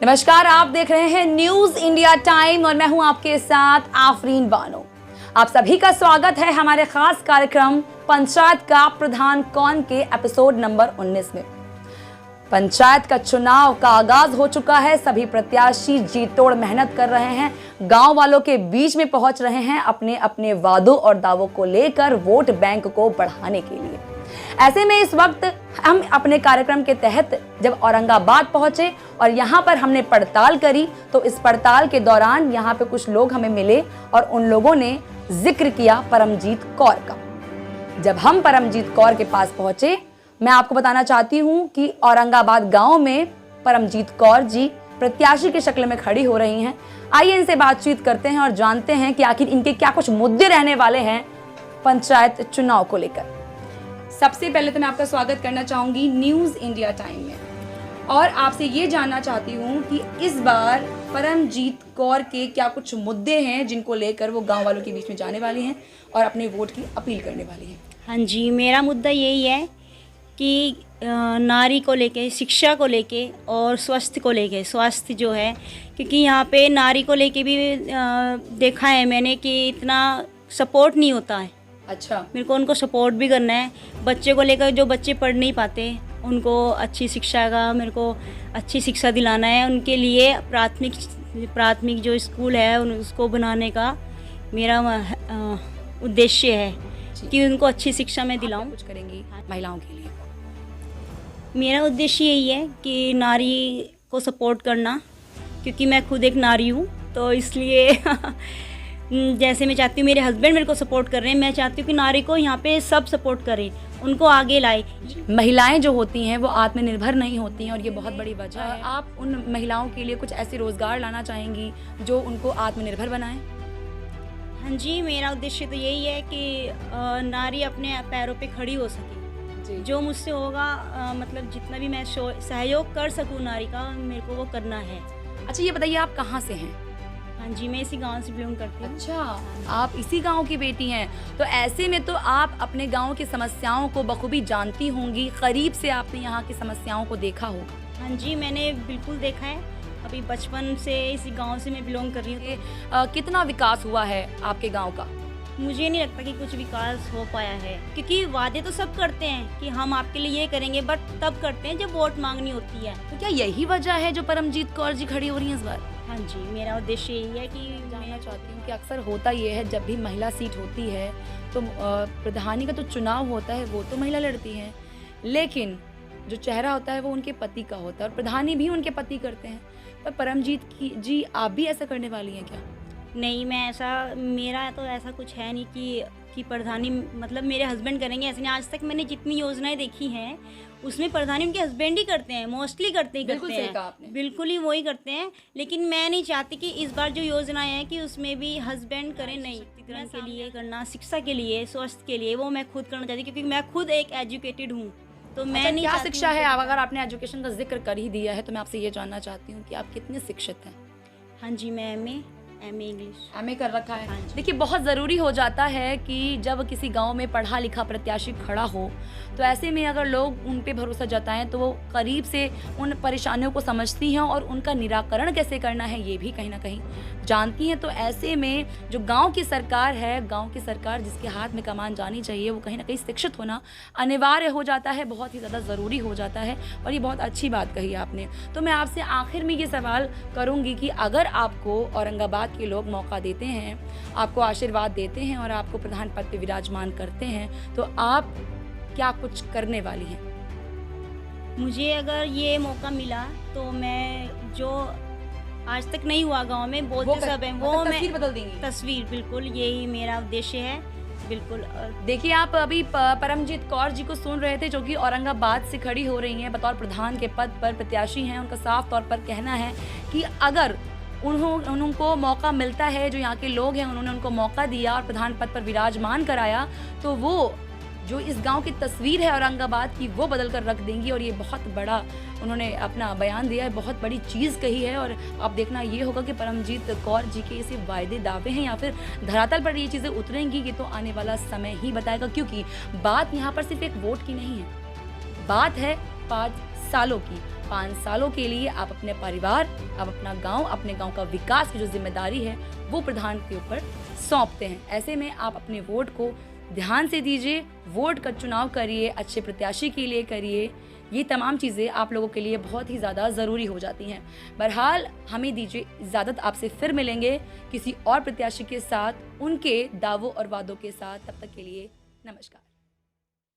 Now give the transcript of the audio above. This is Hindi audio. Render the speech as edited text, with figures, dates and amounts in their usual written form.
नमस्कार, आप देख रहे हैं न्यूज इंडिया टाइम और मैं हूं आपके साथ आफरीन बानो। आप सभी का स्वागत है हमारे खास कार्यक्रम पंचायत का प्रधान कौन के एपिसोड नंबर 19 में। पंचायत का चुनाव का आगाज हो चुका है। सभी प्रत्याशी जी तोड़ मेहनत कर रहे हैं, गांव वालों के बीच में पहुंच रहे हैं अपने अपने वादों और दावों को लेकर वोट बैंक को बढ़ाने के लिए। ऐसे में इस वक्त हम अपने कार्यक्रम के तहत जब औरंगाबाद पहुंचे और यहां पर हमने पड़ताल करी, तो इस पड़ताल के दौरान यहां पे कुछ लोग हमें मिले और उन लोगों ने जिक्र किया परमजीत कौर का। जब हम परमजीत कौर के पास पहुंचे, मैं आपको बताना चाहती हूं कि औरंगाबाद गांव में परमजीत कौर जी प्रत्याशी की शक्ल में खड़ी हो रही हैं। आइए इनसे बातचीत करते हैं और जानते हैं कि आखिर इनके क्या कुछ मुद्दे रहने वाले हैं पंचायत चुनाव को लेकर। सबसे पहले तो मैं आपका स्वागत करना चाहूंगी न्यूज़ इंडिया टाइम में और आपसे ये जानना चाहती हूँ कि इस बार परमजीत कौर के क्या कुछ मुद्दे हैं जिनको लेकर वो गांव वालों के बीच में जाने वाली हैं और अपने वोट की अपील करने वाली हैं। हाँ जी, मेरा मुद्दा यही है कि नारी को लेके, शिक्षा को लेके और स्वास्थ्य को लेके, स्वास्थ्य जो है, क्योंकि यहाँ पे नारी को लेके भी देखा है मैंने कि इतना सपोर्ट नहीं होता है। अच्छा, मेरे को उनको सपोर्ट भी करना है। बच्चे को लेकर, जो बच्चे पढ़ नहीं पाते उनको अच्छी शिक्षा का, मेरे को अच्छी शिक्षा दिलाना है। उनके लिए प्राथमिक जो स्कूल है उसको बनाने का मेरा उद्देश्य है कि उनको अच्छी शिक्षा में दिलाऊं। कुछ करेंगी महिलाओं के लिए? मेरा उद्देश्य यही है कि नारी को सपोर्ट करना, क्योंकि मैं खुद एक नारी हूँ, तो इसलिए जैसे मैं चाहती हूँ मेरे हस्बैंड मेरे को सपोर्ट कर रहे हैं, मैं चाहती हूँ कि नारी को यहाँ पे सब सपोर्ट करें, उनको आगे लाए। महिलाएं जो होती हैं वो आत्मनिर्भर नहीं होती हैं और ये बहुत बड़ी वजह है। आप उन महिलाओं के लिए कुछ ऐसे रोजगार लाना चाहेंगी जो उनको आत्मनिर्भर बनाएं? हाँ जी, मेरा उद्देश्य तो यही है कि नारी अपने पैरों पे खड़ी हो सके। जो मुझसे होगा, मतलब जितना भी मैं सहयोग कर सकूँ नारी का, मेरे को वो करना है। अच्छा, ये बताइए आप कहाँ से हैं? हाँ जी, मैं इसी गांव से बिलोंग करती हूँ। अच्छा, आप इसी गांव की बेटी हैं, तो ऐसे में तो आप अपने गांव की समस्याओं को बखूबी जानती होंगी, करीब से आपने यहाँ की समस्याओं को देखा होगा। हाँ जी, मैंने बिल्कुल देखा है। अभी बचपन से इसी गांव से मैं बिलोंग कर रही हूँ। कितना विकास हुआ है आपके गांव का? मुझे नहीं लगता कि कुछ विकास हो पाया है, क्योंकि वादे तो सब करते हैं कि हम आपके लिए ये करेंगे, बट तब करते हैं जब वोट मांगनी होती है। तो क्या यही वजह है जो परमजीत कौर जी खड़ी हो रही हैं इस बार? हाँ जी, मेरा उद्देश्य यही है कि जानना चाहती हूँ कि अक्सर होता ये है जब भी महिला सीट होती है तो प्रधानी का तो चुनाव होता है, वो तो महिला लड़ती हैं, लेकिन जो चेहरा होता है वो उनके पति का होता है और प्रधानी भी उनके पति करते हैं। पर परमजीत जी आप भी ऐसा करने वाली हैं क्या? नहीं, मेरा तो ऐसा कुछ है नहीं कि प्रधानी मतलब मेरे हस्बैंड करेंगे, ऐसे नहीं। आज तक मैंने जितनी योजनाएं देखी हैं उसमें प्रधानी उनके हस्बैंड ही करते हैं, मोस्टली करते हैं, बिल्कुल ही वही करते हैं। लेकिन मैं नहीं चाहती कि इस बार जो योजनाएं हैं कि उसमें भी हस्बैंड करें। नहीं, शक्तिकरण के लिए करना, शिक्षा के लिए, स्वास्थ्य के लिए, वो मैं खुद करना चाहती हूँ, क्योंकि मैं खुद एक एजुकेटेड हूँ। तो मैं नहीं, क्या शिक्षा है? अगर आपने एजुकेशन का जिक्र कर ही दिया है तो मैं आपसे ये जानना चाहती हूँ कि आप कितने शिक्षित हैं? हाँ जी, मैं एमए इंग्लिश एमए कर रखा है। देखिए, बहुत ज़रूरी हो जाता है कि जब किसी गांव में पढ़ा लिखा प्रत्याशी खड़ा हो तो ऐसे में अगर लोग उन पे भरोसा जताएं तो वो करीब से उन परेशानियों को समझती हैं और उनका निराकरण कैसे करना है ये भी कहीं ना कहीं जानती हैं। तो ऐसे में जो गांव की सरकार है, गांव की सरकार जिसके हाथ में कमान जानी चाहिए, वो कहीं ना कहीं शिक्षित होना अनिवार्य हो जाता है, बहुत ही ज़्यादा ज़रूरी हो जाता है। और ये बहुत अच्छी बात कही आपने। तो मैं आपसे आखिर में ये सवाल करूँगी कि अगर आपको औरंगाबाद के लोग मौका देते हैं, आपको आशीर्वाद देते हैं और आपको प्रधान पद पे विराजमान करते हैं, तो आप क्या कुछ करने वाली हैं? मुझे अगर ये मौका मिला तो मैं, जो आज तक नहीं हुआ गांव में, बहुत सब है, वो मैं तस्वीर बदल देंगी। तस्वीर, बिल्कुल यही मेरा उद्देश्य है। बिल्कुल। देखिए, आप अभी परमजीत कौर जी को सुन रहे थे, जो कि औरंगाबाद से खड़ी हो रही हैं, बतौर प्रधान के पद पर प्रत्याशी हैं। उनका साफ तौर पर कहना है कि अगर उनको मौका मिलता है, जो यहाँ के लोग हैं उन्होंने उनको मौका दिया और प्रधान पद पर विराजमान कराया, तो वो जो इस गांव की तस्वीर है औरंगाबाद की, वो बदल कर रख देंगी। और ये बहुत बड़ा उन्होंने अपना बयान दिया है, बहुत बड़ी चीज़ कही है। और अब देखना ये होगा कि परमजीत कौर जी के इसे वायदे दावे हैं या फिर धरातल पर ये चीज़ें उतरेंगी, ये तो आने वाला समय ही बताएगा। क्योंकि बात यहाँ पर सिर्फ एक वोट की नहीं है, बात है 5 सालों की। 5 सालों के लिए आप अपने परिवार, आप अपना गांव, अपने गांव का विकास की जो जिम्मेदारी है वो प्रधान के ऊपर सौंपते हैं। ऐसे में आप अपने वोट को ध्यान से दीजिए, वोट का चुनाव करिए, अच्छे प्रत्याशी के लिए करिए। ये तमाम चीज़ें आप लोगों के लिए बहुत ही ज़्यादा ज़रूरी हो जाती हैं। बहरहाल हमें दीजिए इजाज़त, आपसे फिर मिलेंगे किसी और प्रत्याशी के साथ, उनके दावों और वादों के साथ। तब तक के लिए नमस्कार।